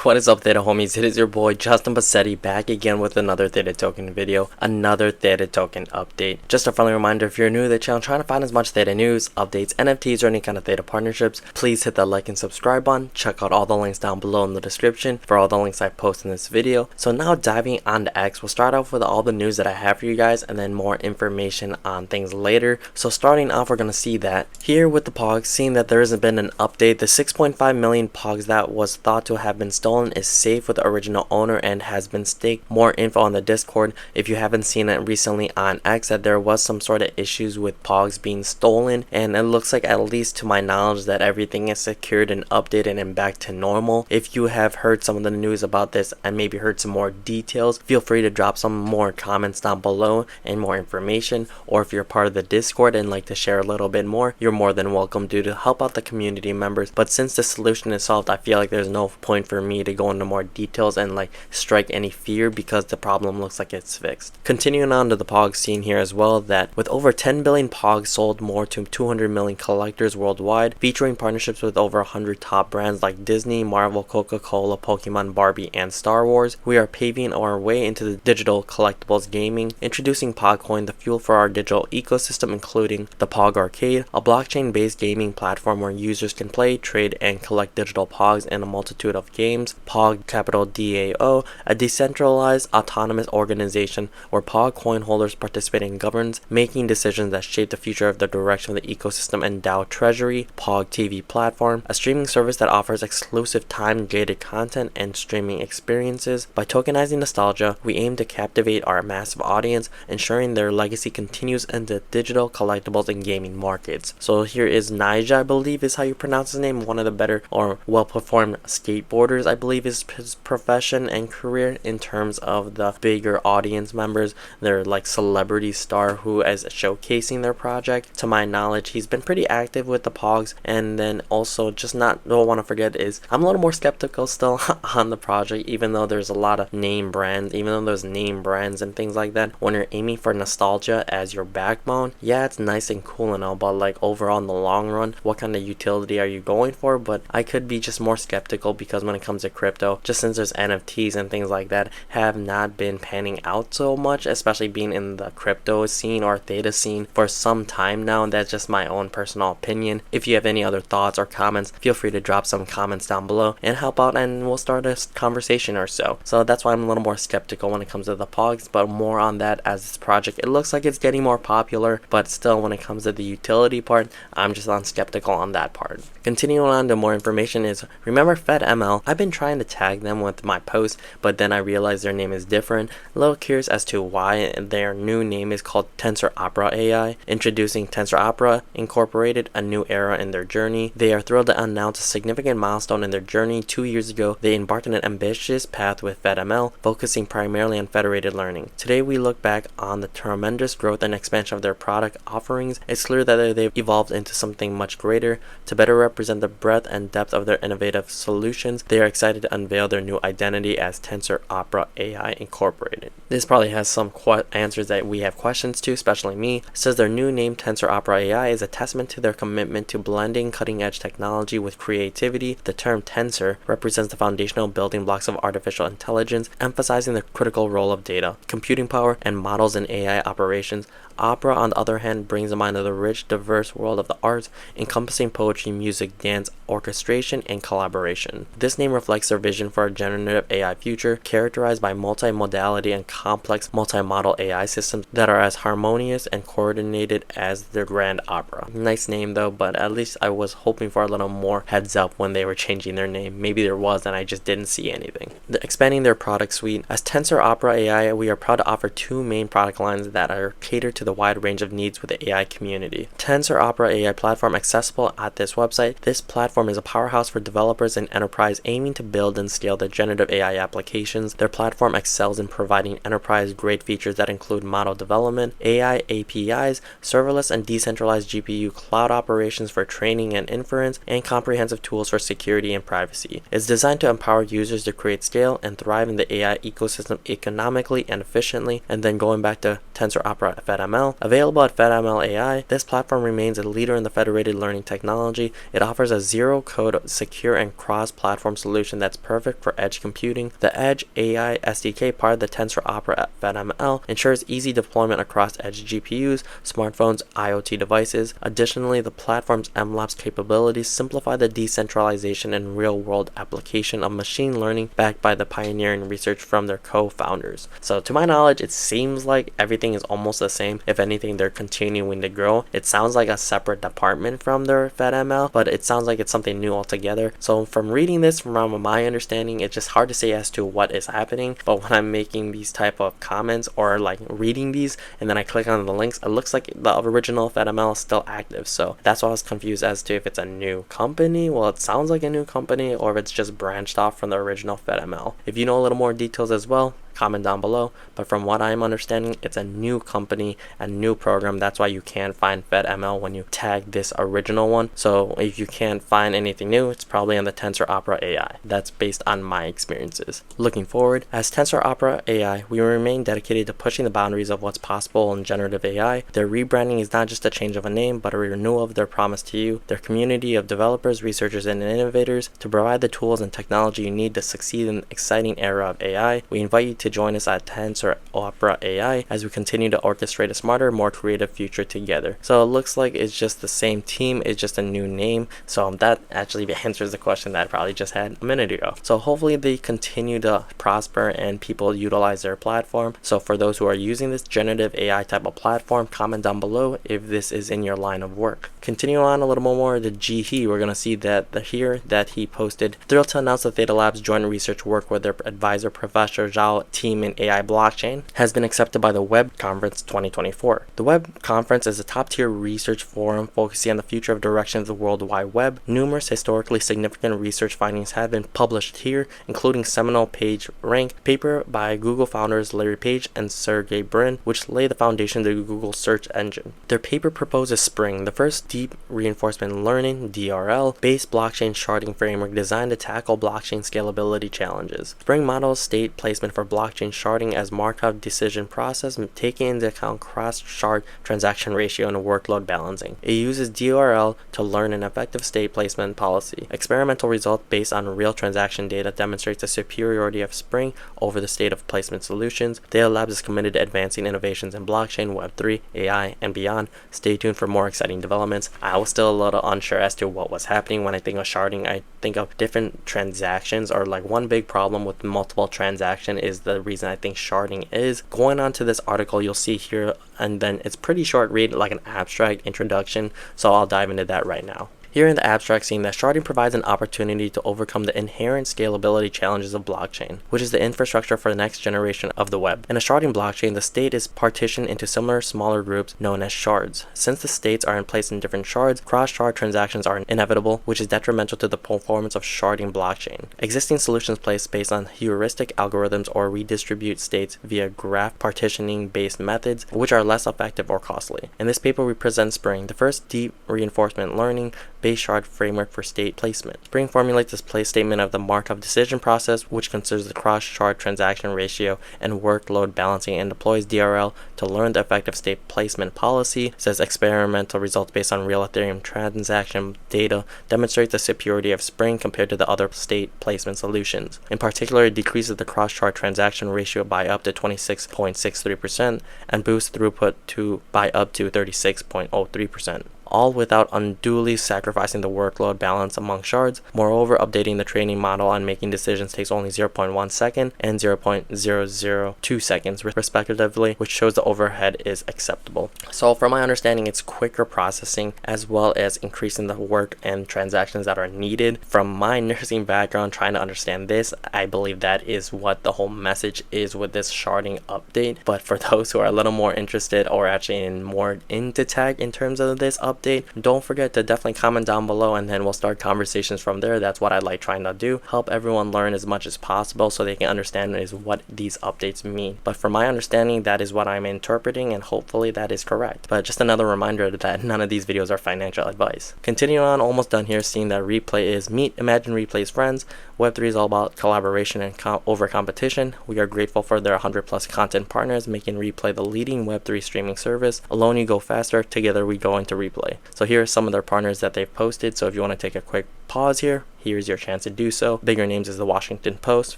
What is up, Theta homies? It is your boy Justin Bassetti back again with another Theta token video, another Theta token update. Just a friendly reminder, if you're new to the channel trying to find as much Theta news, updates, NFTs, or any kind of Theta partnerships, please hit that like and subscribe button. Check out all the links down below in the description for all the links I post in this video. So now diving on to X, we'll start off with all the news that I have for you guys and then more information on things later. So starting off, we're going to see that here with the POGS, seeing that there hasn't been an update. The 6.5 million POGS that was thought to have been stolen is safe with the original owner and has been staked. More info on the Discord if you haven't seen it recently on X, that there was some sort of issues with POGS being stolen, and it looks like, at least to my knowledge, that everything is secured and updated and back to normal. If you have heard some of the news about this and maybe heard some more details, feel free to drop some more comments down below and more information, or if you're part of the Discord and like to share a little bit more, you're more than welcome to help out the community members. But since the solution is solved, I feel like there's no point for me to go into more details and like strike any fear because the problem looks like it's fixed. Continuing on to the POGS scene here as well, that with over 10 billion POGS sold more to 200 million collectors worldwide, featuring partnerships with over 100 top brands like Disney, Marvel, Coca-Cola, Pokemon, Barbie, and Star Wars, we are paving our way into the digital collectibles gaming, introducing PogCoin, the fuel for our digital ecosystem, including the POG Arcade, a blockchain-based gaming platform where users can play, trade, and collect digital POGs in a multitude of games. POG, capital DAO, a decentralized autonomous organization where POG coin holders participate in governance, making decisions that shape the future of the direction of the ecosystem and DAO Treasury. POG TV platform, a streaming service that offers exclusive time-gated content and streaming experiences. By tokenizing nostalgia, we aim to captivate our massive audience, ensuring their legacy continues in the digital collectibles and gaming markets. So here is Naija, I believe is how you pronounce his name, one of the better or well-performed skateboarders, I believe is his profession and career in terms of the bigger audience members. They're like celebrity star who is showcasing their project. To my knowledge, he's been pretty active with the POGs. And then also, just don't want to forget is I'm a little more skeptical still on the project, even though there's a lot of name brands, and things like that. When you're aiming for nostalgia as your backbone, yeah, it's nice and cool and all, but like overall in the long run, what kind of utility are you going for? But I could be just more skeptical because when it comes to crypto, just since there's NFTs and things like that have not been panning out so much, especially being in the crypto scene or Theta scene for some time now, and that's just my own personal opinion. If you have any other thoughts or comments, feel free to drop some comments down below and help out, and we'll start a conversation or so. So that's why I'm a little more skeptical when it comes to the POGs, but more on that as this project, it looks like it's getting more popular, but still when it comes to the utility part, I'm just skeptical on that part. Continuing on to more information is, remember FedML? I've been trying to tag them with my posts, but then I realized their name is different. A little curious as to why their new name is called Tensoropera AI. Introducing Tensoropera Incorporated, a new era in their journey. They are thrilled to announce a significant milestone in their journey. 2 years ago, they embarked on an ambitious path with FedML, focusing primarily on federated learning. Today, we look back on the tremendous growth and expansion of their product offerings. It's clear that they've evolved into something much greater. To better represent the breadth and depth of their innovative solutions, they are excited to unveil their new identity as Tensoropera AI Incorporated. This probably has some answers that we have questions to, especially me. It says their new name, Tensoropera AI, is a testament to their commitment to blending cutting-edge technology with creativity. The term tensor represents the foundational building blocks of artificial intelligence, emphasizing the critical role of data, computing power, and models in AI operations. Opera, on the other hand, brings to mind the rich, diverse world of the arts, encompassing poetry, music, dance, orchestration, and collaboration. This name reflects their vision for a generative AI future, characterized by multimodality and complex multi-model AI systems that are as harmonious and coordinated as their grand opera. Nice name though, but at least I was hoping for a little more heads up when they were changing their name. Maybe there was and I just didn't see anything. Expanding their product suite. As Tensoropera AI, we are proud to offer two main product lines that are catered to the wide range of needs with the AI community. Tensoropera AI platform, accessible at this website. This platform is a powerhouse for developers and enterprise aiming to build and scale their generative AI applications. Their platform excels in providing enterprise-grade features that include model development, AI APIs, serverless and decentralized GPU cloud operations for training and inference, and comprehensive tools for security and privacy. It's designed to empower users to create, scale, and thrive in the AI ecosystem economically and efficiently. And then going back to Tensoropera FedML, FedML. Available at FedML AI, this platform remains a leader in the federated learning technology. It offers a zero-code, secure, and cross-platform solution that's perfect for edge computing. The Edge AI SDK, part of the Tensoropera FedML, ensures easy deployment across edge GPUs, smartphones, IoT devices. Additionally, the platform's MLOps capabilities simplify the decentralization and real-world application of machine learning, backed by the pioneering research from their co-founders. So to my knowledge, it seems like everything is almost the same. If anything, they're continuing to grow. It sounds like a separate department from their FedML, but it sounds like it's something new altogether. So from reading this, from my understanding, it's just hard to say as to what is happening. But when I'm making these type of comments or like reading these and then I click on the links, it looks like the original FedML is still active. So that's why I was confused as to if it's a new company. Well, it sounds like a new company, or if it's just branched off from the original FedML. If you know a little more details as well, comment down below. But from what I'm understanding, it's a new company, a new program. That's why you can't find FedML when you tag this original one. So if you can't find anything new, it's probably on the Tensoropera AI. That's based on my experiences. Looking forward, as Tensoropera AI, we remain dedicated to pushing the boundaries of what's possible in generative AI. Their rebranding is not just a change of a name, but a renewal of their promise to you, their community of developers, researchers, and innovators, to provide the tools and technology you need to succeed in the exciting era of AI. We invite you to join us at Tensoropera AI as we continue to orchestrate a smarter, more creative future together. So it looks like it's just the same team, it's just a new name. So that actually answers the question that I probably just had a minute ago. So hopefully they continue to prosper and people utilize their platform. So for those who are using this generative AI type of platform, comment down below if this is in your line of work. Continue on a little more, the Jieyi, we're going to see that here that he posted, thrilled to announce that Theta Labs joint research work with their advisor Professor Zhao team in AI blockchain has been accepted by the Web Conference 2024. The Web Conference is a top-tier research forum focusing on the future of direction of the World Wide Web. Numerous historically significant research findings have been published here, including seminal PageRank paper by Google founders Larry Page and Sergey Brin, which lay the foundation of the Google search engine. Their paper proposes Spring, the first deep reinforcement learning (DRL) based blockchain sharding framework designed to tackle blockchain scalability challenges. Spring models state placement for blockchain sharding as Markov decision process, taking into account cross-shard transaction ratio and workload balancing. It uses DRL to learn an effective state placement policy. Experimental results based on real transaction data demonstrates the superiority of Spring over the state of placement solutions. Theta Labs is committed to advancing innovations in blockchain, Web3, AI, and beyond. Stay tuned for more exciting developments. I was still a little unsure as to what was happening. When I think of sharding, I think of different transactions, or like one big problem with multiple transaction is the reason I think sharding is. Going on to this article, you'll see here, and then it's pretty short read, like an abstract introduction, so I'll dive into that right now. Here in the abstract, seeing that sharding provides an opportunity to overcome the inherent scalability challenges of blockchain, which is the infrastructure for the next generation of the web. In a sharding blockchain, the state is partitioned into similar smaller groups known as shards. Since the states are in place in different shards, cross-shard transactions are inevitable, which is detrimental to the performance of sharding blockchain. Existing solutions place based on heuristic algorithms or redistribute states via graph partitioning-based methods, which are less effective or costly. In this paper, we present Spring, the first deep reinforcement learning base shard framework for state placement. Spring formulates this place statement of the Markov decision process, which considers the cross-shard transaction ratio and workload balancing, and deploys DRL to learn the effective state placement policy. It says experimental results based on real Ethereum transaction data demonstrate the superiority of Spring compared to the other state placement solutions. In particular, it decreases the cross-shard transaction ratio by up to 26.63% and boosts throughput by up to 36.03%. All without unduly sacrificing the workload balance among shards. Moreover, updating the training model and making decisions takes only 0.1 second and 0.002 seconds respectively, which shows the overhead is acceptable. So from my understanding, it's quicker processing as well as increasing the work and transactions that are needed. From my nursing background, trying to understand this, I believe that is what the whole message is with this sharding update. But for those who are a little more interested or actually more into tech in terms of this update, don't forget to definitely comment down below, and then we'll start conversations from there. That's what I like trying to do, help everyone learn as much as possible so they can understand is what these updates mean. But from my understanding, that is what I'm interpreting, and hopefully that is correct. But just another reminder that none of these videos are financial advice. Continuing on, almost done here, seeing that replay is meet, imagine, replace friends. Web3 is all about collaboration and over competition. We are grateful for their 100+ content partners, making Replay the leading Web3 streaming service. Alone you go faster, together we go into Replay. So here are some of their partners that they've posted. So if you want to take a quick pause here, here's your chance to do so. Bigger names is the Washington Post,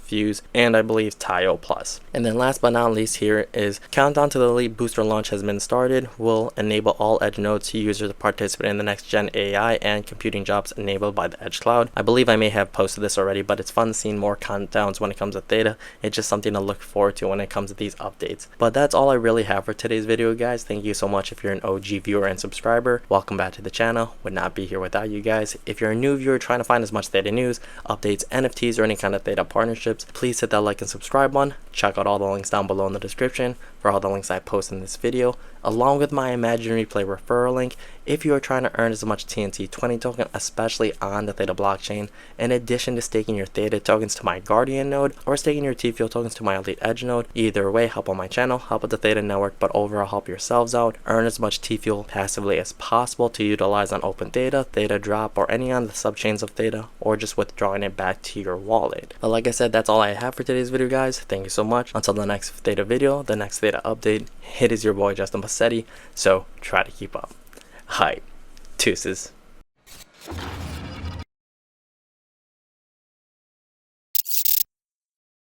Fuse, and I believe Tayo Plus. And then last but not least here is countdown to the Elite Booster launch has been started. Will enable all Edge nodes users to participate in the next gen AI and computing jobs enabled by the Edge Cloud. I believe I may have posted this already, but it's fun seeing more countdowns when it comes to Theta. It's just something to look forward to when it comes to these updates. But that's all I really have for today's video, guys. Thank you so much if you're an OG viewer and subscriber. Welcome back to the channel. Would not be here without you guys. If you're a new viewer trying to find as much Theta news, updates, NFTs, or any kind of Theta partnerships, please hit that like and subscribe button. Check out all the links down below in the description for all the links I post in this video, along with my Imagine Replay referral link if you are trying to earn as much TNT20 token, especially on the Theta blockchain, in addition to staking your Theta tokens to my Guardian node or staking your TFuel tokens to my Elite Edge node. Either way, help on my channel, help with the Theta network, but overall help yourselves out. Earn as much TFuel passively as possible to utilize on Open Theta, Theta Drop, or any on the subchains of Theta, or just withdrawing it back to your wallet. But like I said, that's all I have for today's video, guys. Thank you so much. Until the next Theta video, the next Theta update, it is your boy Justin Bassetti, so try to keep up. Hi, deuces.